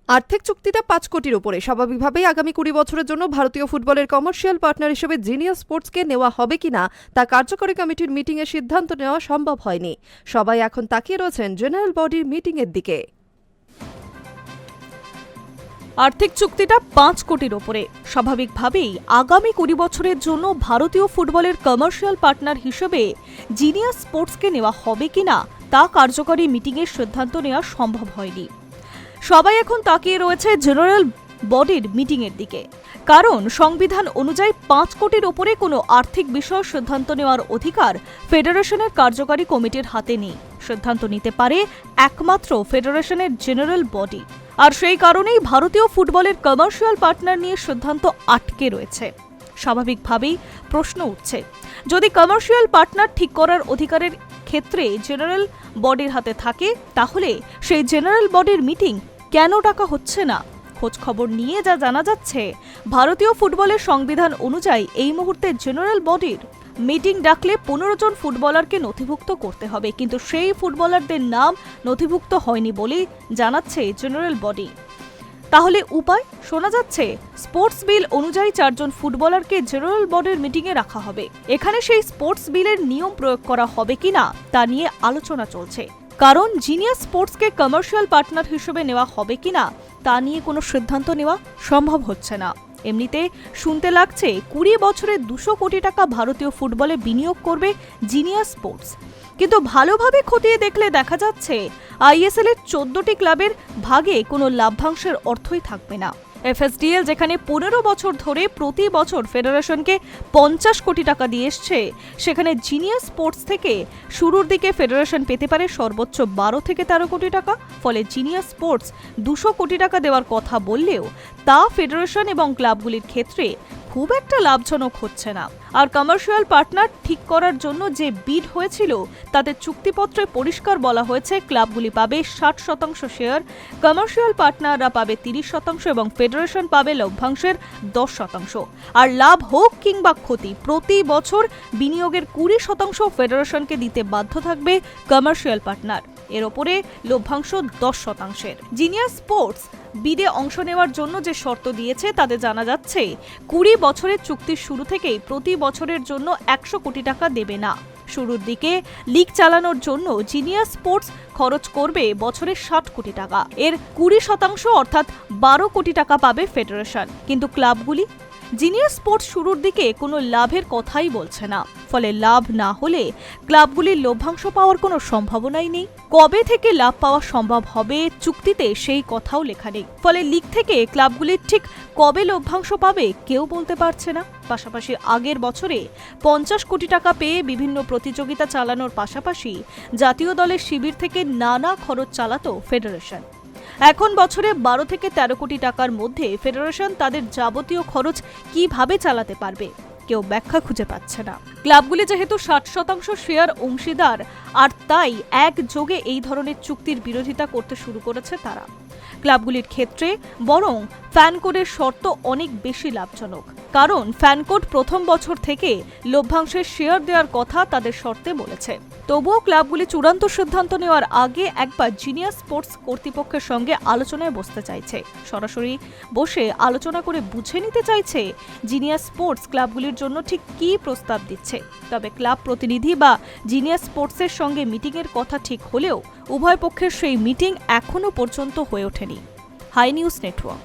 আর্থিক চুক্তিটা ৫ কোটির উপরে। স্বাভাবিকভাবেই আগামী ২০ বছরের জন্য ভারতীয় ফুটবলের কমার্শিয়াল পার্টনার হিসেবে জিনিয়াস স্পোর্টসকে নেওয়া হবে কিনা তা কার্যকরী কমিটির মিটিংয়ে সিদ্ধান্ত নেওয়া সম্ভব হয়নি। সবাই এখন তাকিয়ে রয়েছেন জেনারেল বডির মিটিংয়ের দিকে। আর্থিক চুক্তিটা ৫ কোটির ওপরে। স্বাভাবিকভাবেই আগামী ২০ বছরের জন্য ভারতীয় ফুটবলের কমার্শিয়াল পার্টনার হিসেবে জিনিয়াস স্পোর্টসকে নেওয়া হবে কিনা তা কার্যকরী মিটিংয়ে সিদ্ধান্ত নেওয়া সম্ভব হয়নি। সবাই এখন তাকিয়ে রয়েছে জেনারেল বডির মিটিংয়ের দিকে, কারণ সংবিধান অনুযায়ী ৫ কোটির ওপরে কোনো আর্থিক বিষয়ে সিদ্ধান্ত নেওয়ার অধিকার ফেডারেশনের কার্যকরী কমিটির হাতে নেই। সিদ্ধান্ত নিতে পারে একমাত্র ফেডারেশনের জেনারেল বডি। আর সেই কারণেই ভারতীয় ফুটবলের কমার্শিয়াল পার্টনার নিয়ে সিদ্ধান্ত আটকে রয়েছে। স্বাভাবিকভাবেই প্রশ্ন উঠছে, যদি কমার্শিয়াল পার্টনার ঠিক করার অধিকারের ক্ষেত্রে জেনারেল বডির হাতে থাকে, তাহলে সেই জেনারেল বডির মিটিং কেন ডাকা হচ্ছে না? খোঁজ খবর নিয়ে যা জানা যাচ্ছে, ভারতীয় ফুটবলের সংবিধান অনুযায়ী এই মুহূর্তে জেনারেল বডির মিটিং ডাকলে ১৫ জন ফুটবলারকে নথিভুক্ত করতে হবে, কিন্তু সেই ফুটবলারদের নাম নথিভুক্ত হয়নি বলেই জানাচ্ছে জেনারেল বডি। তাহলে উপায়? শোনা যাচ্ছে স্পোর্টস বিল অনুযায়ী ৪ জন ফুটবলারকে জেনারেল বডির মিটিংয়ে রাখা হবে। এখানে সেই স্পোর্টস বিলের নিয়ম প্রয়োগ করা হবে কিনা তা নিয়ে আলোচনা চলছে, কারণ জিনিয়াস স্পোর্টসকে কমার্শিয়াল পার্টনার হিসেবে নেওয়া হবে কিনা তা নিয়ে কোনো সিদ্ধান্ত নেওয়া সম্ভব হচ্ছে না। এমনিতে শুনতে লাগছে ২০ বছরে ২০০ কোটি টাকা ভারতীয় ফুটবলে বিনিয়োগ করবে জিনিয়াস স্পোর্টস, কিন্তু ভালোভাবে খতিয়ে দেখলে দেখা যাচ্ছে আইএসএল এর ১৪টি ক্লাবের ভাগে কোনো লাভ্যাংশের অর্থই থাকবে না। এফএসডিএল যেখানে ১৫ বছর ধরে প্রতি বছর ফেডারেশনকে ৫০ কোটি টাকা দিয়ে এসছে, সেখানে জিনিয়াস স্পোর্টস থেকে শুরুর দিকে ফেডারেশন পেতে পারে সর্বোচ্চ ১২ থেকে ১৩ কোটি টাকা। ফলে জিনিয়াস স্পোর্টস ২০০ কোটি টাকা দেওয়ার কথা বললেও তা ফেডারেশন এবং ক্লাবগুলির ক্ষেত্রে খুব একটা লাভজনক হচ্ছে না। আর কমার্শিয়াল পার্টনার ঠিক করার জন্য যে বিড হয়েছিল, তাতে চুক্তিপত্রে পরিষ্কার বলা হয়েছে ক্লাবগুলি পাবে ৬০% শেয়ার, কমার্শিয়াল পার্টনাররা পাবে ৩০% এবং ফেডারেশন পাবে লভ্যাংশের ১০%। আর লাভ হোক কিংবা ক্ষতি, প্রতি বছর বিনিয়োগের ২০% ফেডারেশনকে দিতে বাধ্য থাকবে কমার্শিয়াল পার্টনার। এর ওপরে লভ্যাংশ ১০%। জিনিয়াস স্পোর্টস বিডে অংশ নেওয়ার জন্য যে শর্ত দিয়েছে তাতে জানা যাচ্ছে ২০ বছরের চুক্তির শুরু থেকেই প্রতি বছরের জন্য ১০০ কোটি টাকা দেবে না। শুরুর দিকে লিগ চালানোর জন্য জিনিয়াস স্পোর্টস খরচ করবে বছরে ৬০ কোটি টাকা। এর ২০% অর্থাৎ ১২ কোটি টাকা পাবে ফেডারেশন, কিন্তু ক্লাবগুলি জিনিয়াস স্পোর্টস শুরুর দিকে কোনো লাভের কথাই বলছে না। ফলে লাভ না হলে ক্লাবগুলির লভ্যাংশ পাওয়ার কোনো সম্ভাবনাই নেই। কবে থেকে লাভ পাওয়া সম্ভব হবে চুক্তিতে সেই কথাও লেখা নেই। ফলে লিগ থেকে ক্লাবগুলির ঠিক কবে লভ্যাংশ পাবে কেউ বলতে পারছে না। পাশাপাশি আগের বছরে ৫০ কোটি টাকা পেয়ে বিভিন্ন প্রতিযোগিতা চালানোর পাশাপাশি জাতীয় দলের শিবির থেকে নানা খরচ চালাতো ফেডারেশন। এখন বছরে ১২ থেকে ১৩ কোটি টাকার মধ্যে ফেডারেশন তাদের যাবতীয় খরচ কিভাবে চালাতে পারবে কেউ ব্যাখ্যা খুঁজে পাচ্ছে না। ক্লাবগুলি যেহেতু ৬০% শেয়ার অংশীদার, আর তাই একযোগে এই ধরনের চুক্তির বিরোধিতা করতে শুরু করেছে তারা। ক্লাবগুলির ক্ষেত্রে বরং ফ্যান কোডের শর্ত অনেক বেশি লাভজনক, কারণ ফ্যান কোড প্রথম বছর থেকে লভ্যাংশের শেয়ার দেওয়ার কথা তাদের শর্তে বলেছে। তবুও ক্লাবগুলি চূড়ান্ত সিদ্ধান্ত নেওয়ার আগে একবার জিনিয়াস স্পোর্টস কর্তৃপক্ষের সঙ্গে আলোচনায় বসতে চাইছে। সরাসরি বসে আলোচনা করে বুঝে নিতে চাইছে জিনিয়াস স্পোর্টস ক্লাবগুলির জন্য ঠিক কী প্রস্তাব দিচ্ছে। তবে ক্লাব প্রতিনিধি বা জিনিয়াস স্পোর্টসের সঙ্গে মিটিংয়ের কথা ঠিক হলেও উভয় পক্ষের সেই মিটিং এখনও পর্যন্ত হয়ে ওঠেনি। Hi news network.